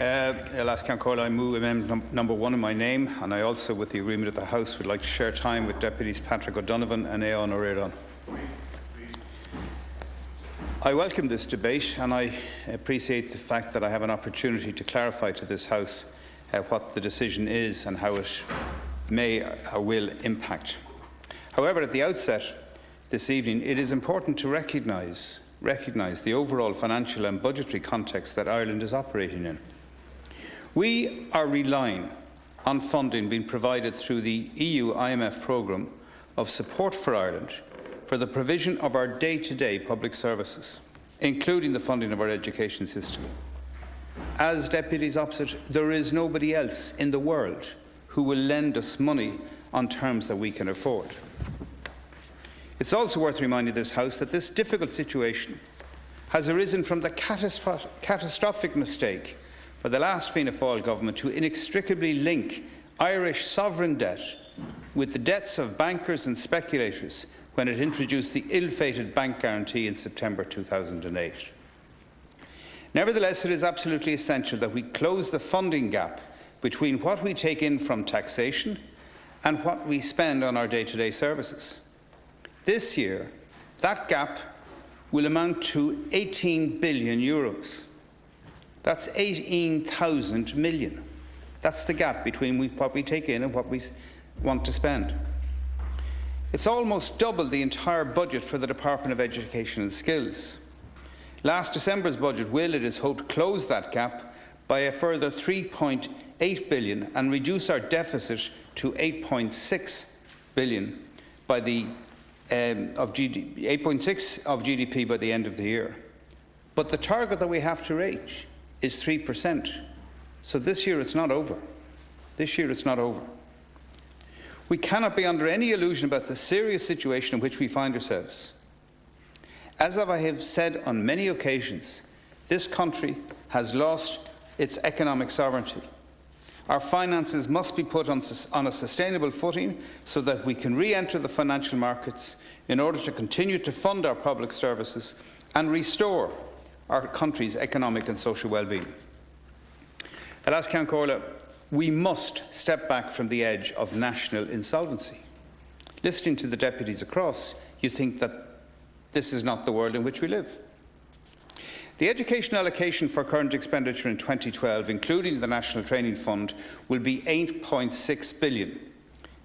Last Council, I move amendment number 1 in my name, and I also, with the agreement of the House, would like to share time with Deputies Patrick O'Donovan and Éoin Ruiair. I welcome this debate, and I appreciate the fact that I have an opportunity to clarify to this House what the decision is and how it may or will impact. However, at the outset this evening, it is important to recognise the overall financial and budgetary context that Ireland is operating in. We are relying on funding being provided through the EU IMF programme of support for Ireland for the provision of our day-to-day public services, including the funding of our education system. As deputies opposite, there is nobody else in the world who will lend us money on terms that we can afford. It's also worth reminding this House that this difficult situation has arisen from the catastrophic mistake by the last Fianna Fáil government to inextricably link Irish sovereign debt with the debts of bankers and speculators when it introduced the ill-fated bank guarantee in September 2008. Nevertheless, it is absolutely essential that we close the funding gap between what we take in from taxation and what we spend on our day-to-day services. This year, that gap will amount to 18 billion euros. That's 18,000 million. That's the gap between what we take in and what we want to spend. It's almost double the entire budget for the Department of Education and Skills. Last December's budget will, it is hoped, close that gap by a further 3.8 billion and reduce our deficit to 8.6 billion by the of GDP by the end of the year. But the target that we have to reach is 3%. So this year it's not over. This year it's not over. We cannot be under any illusion about the serious situation in which we find ourselves. As I have said on many occasions, this country has lost its economic sovereignty. Our finances must be put on a sustainable footing so that we can re-enter the financial markets in order to continue to fund our public services and restore our country's economic and social well-being. Alas, Ceann Comhairle, we must step back from the edge of national insolvency. Listening to the deputies across, you think that this is not the world in which we live. The education allocation for current expenditure in 2012, including the National Training Fund, will be 8.6 billion.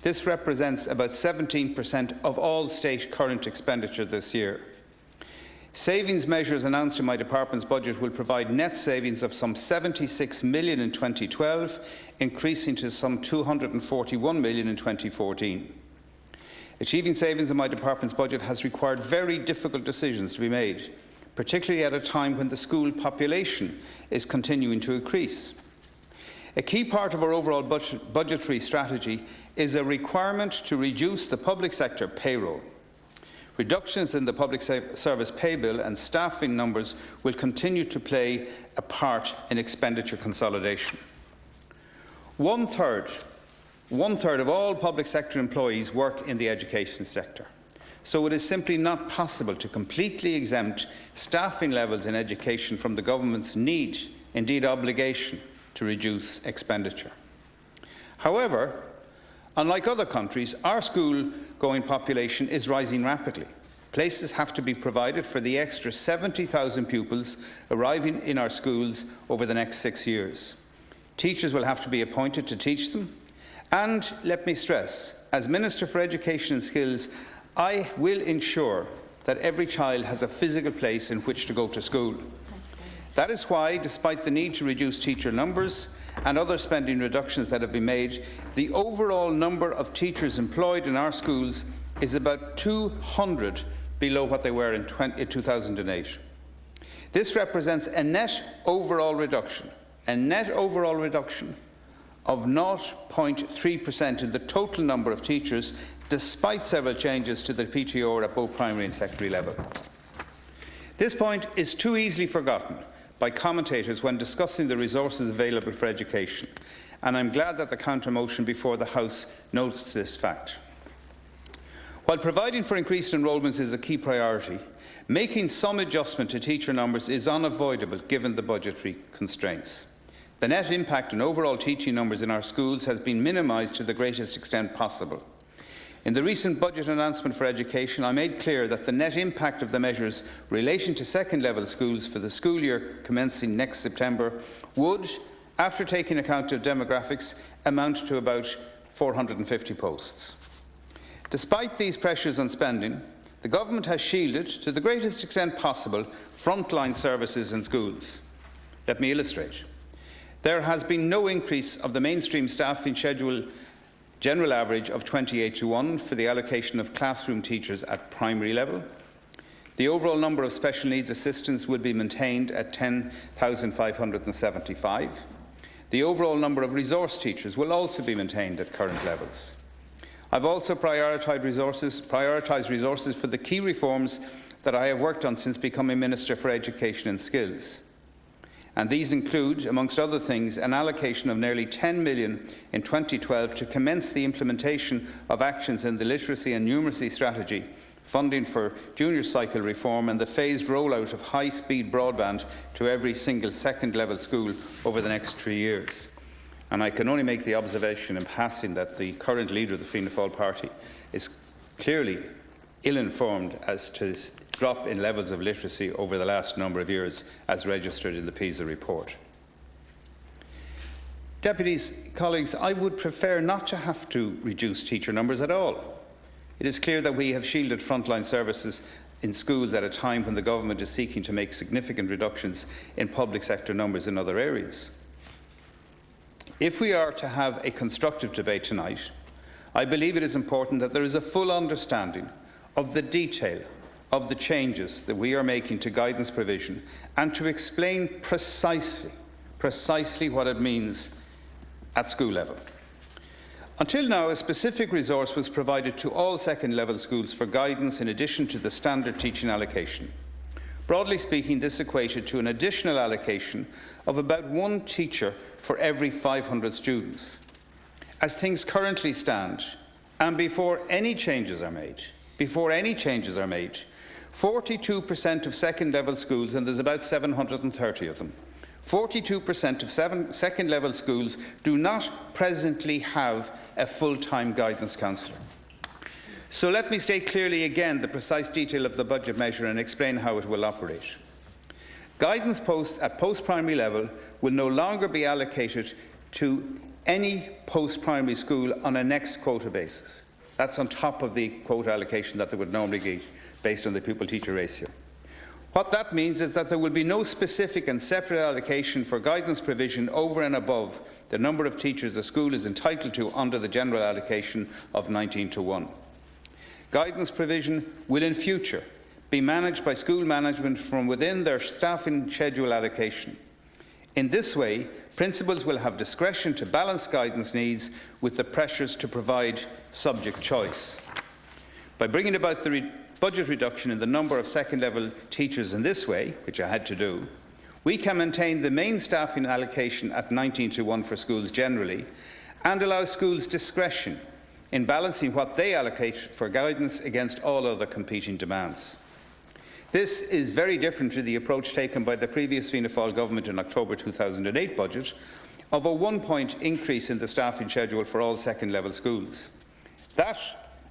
This represents about 17% of all state current expenditure this year. Savings measures announced in my department's budget will provide net savings of some 76 million in 2012, increasing to some 241 million in 2014. Achieving savings in my department's budget has required very difficult decisions to be made, particularly at a time when the school population is continuing to increase. A key part of our overall budgetary strategy is a requirement to reduce the public sector payroll. Reductions in the public service pay bill and staffing numbers will continue to play a part in expenditure consolidation. One third of all public sector employees work in the education sector, so it is simply not possible to completely exempt staffing levels in education from the government's need, indeed obligation, to reduce expenditure. However, unlike other countries, our school-going population is rising rapidly. Places have to be provided for the extra 70,000 pupils arriving in our schools over the next 6 years. Teachers will have to be appointed to teach them. And let me stress, as Minister for Education and Skills, I will ensure that every child has a physical place in which to go to school. That is why, despite the need to reduce teacher numbers and other spending reductions that have been made, the overall number of teachers employed in our schools is about 200 below what they were in 2008. This represents a net overall reduction of 0.3% in the total number of teachers, despite several changes to the PTO at both primary and secondary level. This point is too easily forgotten by commentators when discussing the resources available for education, and I'm glad that the counter-motion before the House notes this fact. While providing for increased enrolments is a key priority, making some adjustment to teacher numbers is unavoidable given the budgetary constraints. The net impact on overall teaching numbers in our schools has been minimised to the greatest extent possible. In the recent budget announcement for education, I made clear that the net impact of the measures relating to second-level schools for the school year commencing next September would, after taking account of demographics, amount to about 450 posts. Despite these pressures on spending, the Government has shielded, to the greatest extent possible, frontline services in schools. Let me illustrate. There has been no increase of the mainstream staffing schedule general average of 28:1 for the allocation of classroom teachers at primary level. The overall number of special needs assistants will be maintained at 10,575. The overall number of resource teachers will also be maintained at current levels. I've also prioritised resources for the key reforms that I have worked on since becoming Minister for Education and Skills. And these include, amongst other things, an allocation of nearly 10 million in 2012 to commence the implementation of actions in the literacy and numeracy strategy, funding for junior cycle reform and the phased rollout of high-speed broadband to every single second-level school over the next 3 years. And I can only make the observation in passing that the current leader of the Fianna Fáil party is clearly ill-informed as to the drop in levels of literacy over the last number of years, as registered in the PISA report. Deputies, colleagues, I would prefer not to have to reduce teacher numbers at all. It is clear that we have shielded frontline services in schools at a time when the Government is seeking to make significant reductions in public sector numbers in other areas. If we are to have a constructive debate tonight, I believe it is important that there is a full understanding of the detail of the changes that we are making to guidance provision and to explain precisely what it means at school level. Until now, a specific resource was provided to all second-level schools for guidance in addition to the standard teaching allocation. Broadly speaking, this equated to an additional allocation of about 1 teacher for every 500 students. As things currently stand, and before any changes are made, 42% of second-level schools, and there's about 730 of them, 42% of second-level schools do not presently have a full-time guidance counsellor. So let me state clearly again the precise detail of the budget measure and explain how it will operate. Guidance posts at post-primary level will no longer be allocated to any post-primary school on a next quota basis. That's on top of the quota allocation that they would normally get based on the pupil-teacher ratio. What that means is that there will be no specific and separate allocation for guidance provision over and above the number of teachers a school is entitled to under the general allocation of 19:1. Guidance provision will in future be managed by school management from within their staffing schedule allocation. In this way, principals will have discretion to balance guidance needs with the pressures to provide subject choice. By bringing about the budget reduction in the number of second-level teachers in this way, which I had to do, we can maintain the main staffing allocation at 19:1 for schools generally and allow schools discretion in balancing what they allocate for guidance against all other competing demands. This is very different to the approach taken by the previous Fianna Fáil government in October 2008 budget of a 1-point increase in the staffing schedule for all second-level schools. That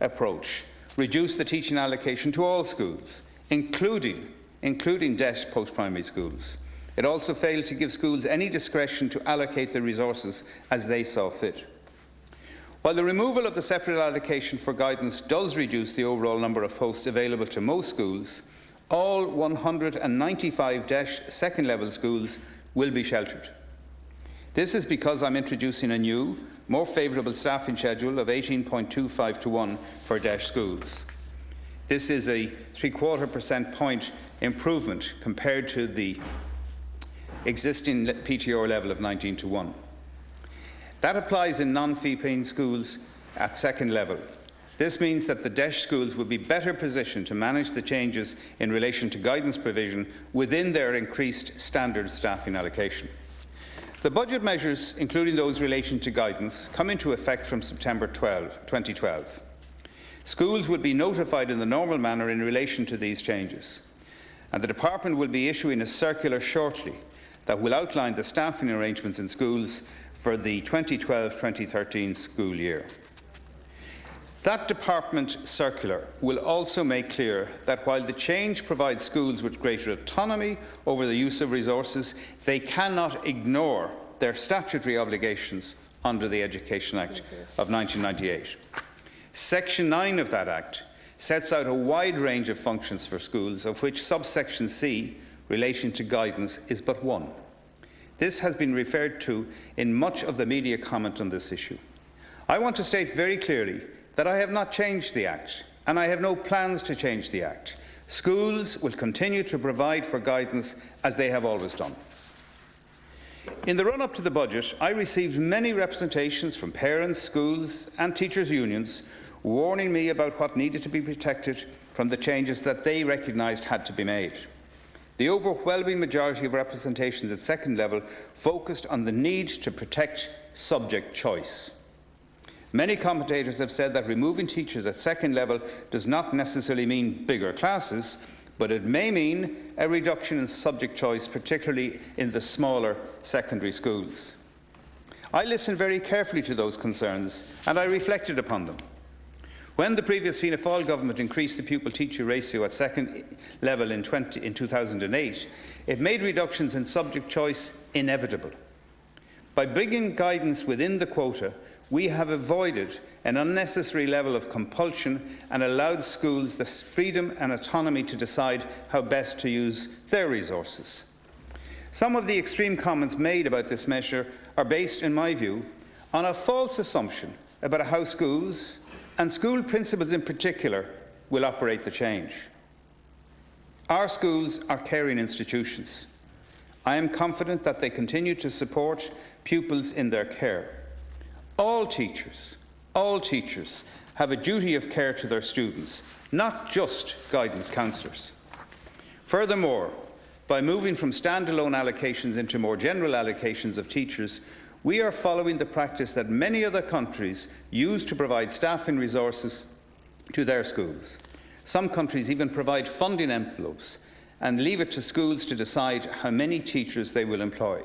approach reduced the teaching allocation to all schools, including DESH post-primary schools. It also failed to give schools any discretion to allocate the resources as they saw fit. While the removal of the separate allocation for guidance does reduce the overall number of posts available to most schools, all 195 DESH second-level schools will be sheltered. This is because I'm introducing a new, more favourable staffing schedule of 18.25:1 for DESH schools. This is a 0.75% point improvement compared to the existing PTR level of 19:1. That applies in non-fee-paying schools at second level. This means that the DESH schools will be better positioned to manage the changes in relation to guidance provision within their increased standard staffing allocation. The budget measures, including those relating to guidance, come into effect from September 2012. Schools will be notified in the normal manner in relation to these changes, and the Department will be issuing a circular shortly that will outline the staffing arrangements in schools for the 2012-2013 school year. That department circular will also make clear that while the change provides schools with greater autonomy over the use of resources, they cannot ignore their statutory obligations under the Education Act of 1998. Section 9 of that Act sets out a wide range of functions for schools, of which subsection C, relating to guidance, is but one. This has been referred to in much of the media comment on this issue. I want to state very clearly that I have not changed the Act, and I have no plans to change the Act. Schools will continue to provide for guidance as they have always done. In the run-up to the budget, I received many representations from parents, schools and teachers' unions warning me about what needed to be protected from the changes that they recognised had to be made. The overwhelming majority of representations at second level focused on the need to protect subject choice. Many commentators have said that removing teachers at second level does not necessarily mean bigger classes, but it may mean a reduction in subject choice, particularly in the smaller secondary schools. I listened very carefully to those concerns and I reflected upon them. When the previous Fianna Fáil government increased the pupil-teacher ratio at second level in 2008, it made reductions in subject choice inevitable. By bringing guidance within the quota, we have avoided an unnecessary level of compulsion and allowed schools the freedom and autonomy to decide how best to use their resources. Some of the extreme comments made about this measure are based, in my view, on a false assumption about how schools, and school principals in particular, will operate the change. Our schools are caring institutions. I am confident that they continue to support pupils in their care. All teachers have a duty of care to their students, not just guidance counsellors. Furthermore, by moving from standalone allocations into more general allocations of teachers, we are following the practice that many other countries use to provide staffing resources to their schools. Some countries even provide funding envelopes and leave it to schools to decide how many teachers they will employ.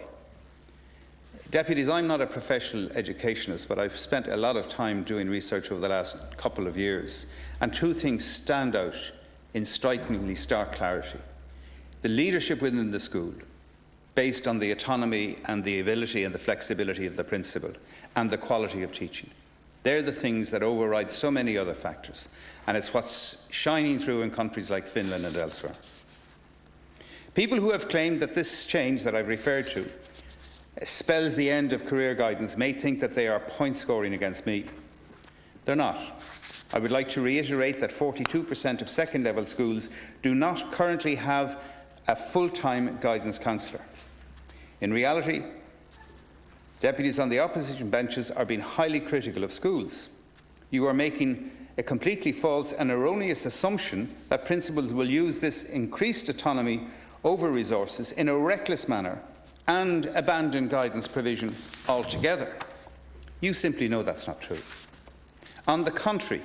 Deputies, I'm not a professional educationist, but I've spent a lot of time doing research over the last couple of years, and two things stand out in strikingly stark clarity. The leadership within the school, based on the autonomy and the ability and the flexibility of the principal, and the quality of teaching. They're the things that override so many other factors, and it's what's shining through in countries like Finland and elsewhere. People who have claimed that this change that I've referred to spells the end of career guidance may think that they are point scoring against me. They're not. I would like to reiterate that 42% of second level schools do not currently have a full-time guidance counsellor. In reality, deputies on the opposition benches are being highly critical of schools. You are making a completely false and erroneous assumption that principals will use this increased autonomy over resources in a reckless manner and abandon guidance provision altogether. You simply know that's not true. On the contrary,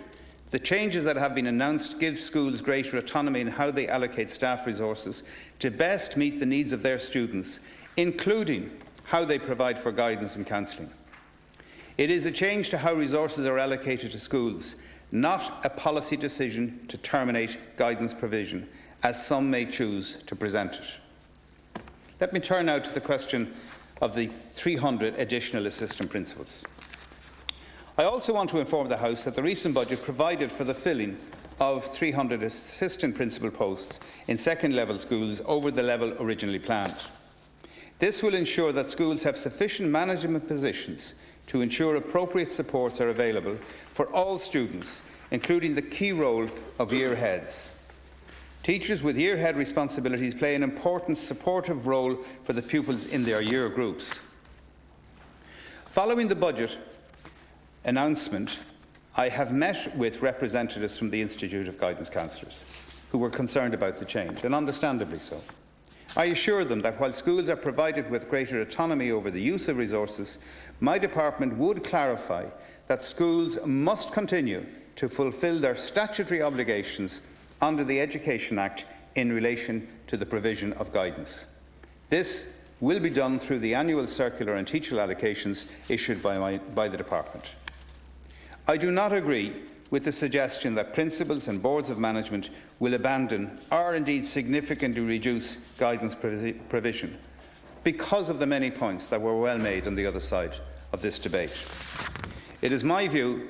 the changes that have been announced give schools greater autonomy in how they allocate staff resources to best meet the needs of their students, including how they provide for guidance and counselling. It is a change to how resources are allocated to schools, not a policy decision to terminate guidance provision, as some may choose to present it. Let me turn now to the question of the 300 additional assistant principals. I also want to inform the House that the recent budget provided for the filling of 300 assistant principal posts in second-level schools over the level originally planned. This will ensure that schools have sufficient management positions to ensure appropriate supports are available for all students, including the key role of year heads. Teachers with year head responsibilities play an important supportive role for the pupils in their year groups. Following the budget announcement, I have met with representatives from the Institute of Guidance Counsellors who were concerned about the change, and understandably so. I assure them that while schools are provided with greater autonomy over the use of resources, my department would clarify that schools must continue to fulfil their statutory obligations under the Education Act in relation to the provision of guidance. This will be done through the annual circular and teacher allocations issued by the Department. I do not agree with the suggestion that principals and boards of management will abandon or indeed significantly reduce guidance provision because of the many points that were well made on the other side of this debate. It was my view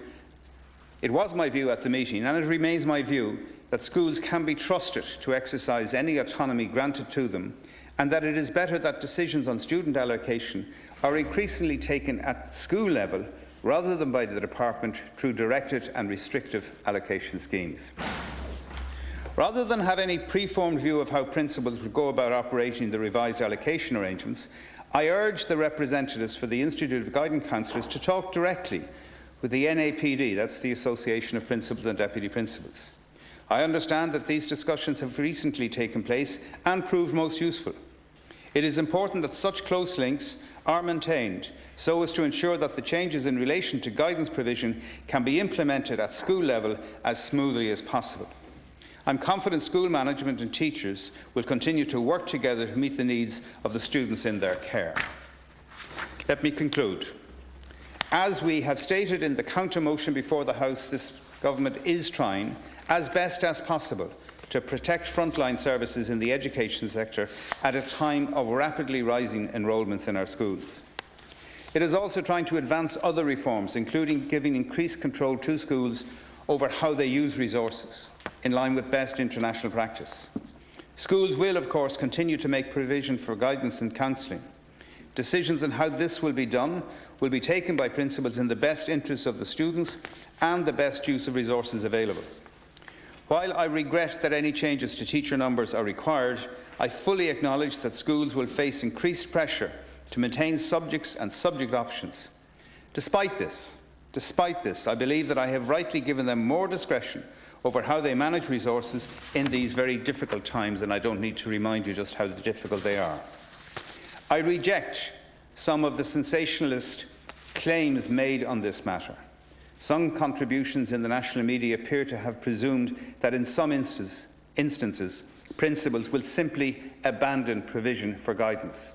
at the meeting, and it remains my view, that schools can be trusted to exercise any autonomy granted to them, and that it is better that decisions on student allocation are increasingly taken at school level rather than by the Department through directed and restrictive allocation schemes. Rather than have any preformed view of how principals would go about operating the revised allocation arrangements, I urge the representatives for the Institute of Guidance Counsellors to talk directly with the NAPD, that's the Association of Principals and Deputy Principals. I understand that these discussions have recently taken place and proved most useful. It is important that such close links are maintained so as to ensure that the changes in relation to guidance provision can be implemented at school level as smoothly as possible. I am confident school management and teachers will continue to work together to meet the needs of the students in their care. Let me conclude. As we have stated in the counter motion before the House, this Government is trying, as best as possible, to protect frontline services in the education sector at a time of rapidly rising enrolments in our schools. It is also trying to advance other reforms, including giving increased control to schools over how they use resources, in line with best international practice. Schools will, of course, continue to make provision for guidance and counselling. Decisions on how this will be done will be taken by principals in the best interests of the students and the best use of resources available. While I regret that any changes to teacher numbers are required, I fully acknowledge that schools will face increased pressure to maintain subjects and subject options. Despite this, I believe that I have rightly given them more discretion over how they manage resources in these very difficult times, and I don't need to remind you just how difficult they are. I reject some of the sensationalist claims made on this matter. Some contributions in the national media appear to have presumed that in some instances, principals will simply abandon provision for guidance.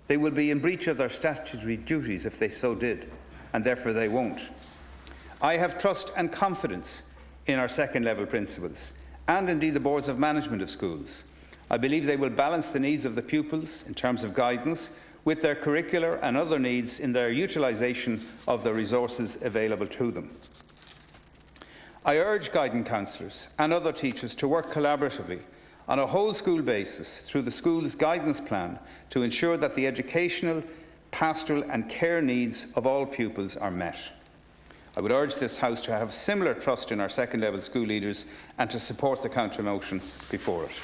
They will be in breach of their statutory duties if they so did, and therefore they won't. I have trust and confidence in our second-level principals, and indeed the boards of management of schools. I believe they will balance the needs of the pupils in terms of guidance with their curricular and other needs in their utilisation of the resources available to them. I urge guidance counsellors and other teachers to work collaboratively on a whole school basis through the school's guidance plan to ensure that the educational, pastoral and care needs of all pupils are met. I would urge this House to have similar trust in our second-level school leaders and to support the counter motion before it.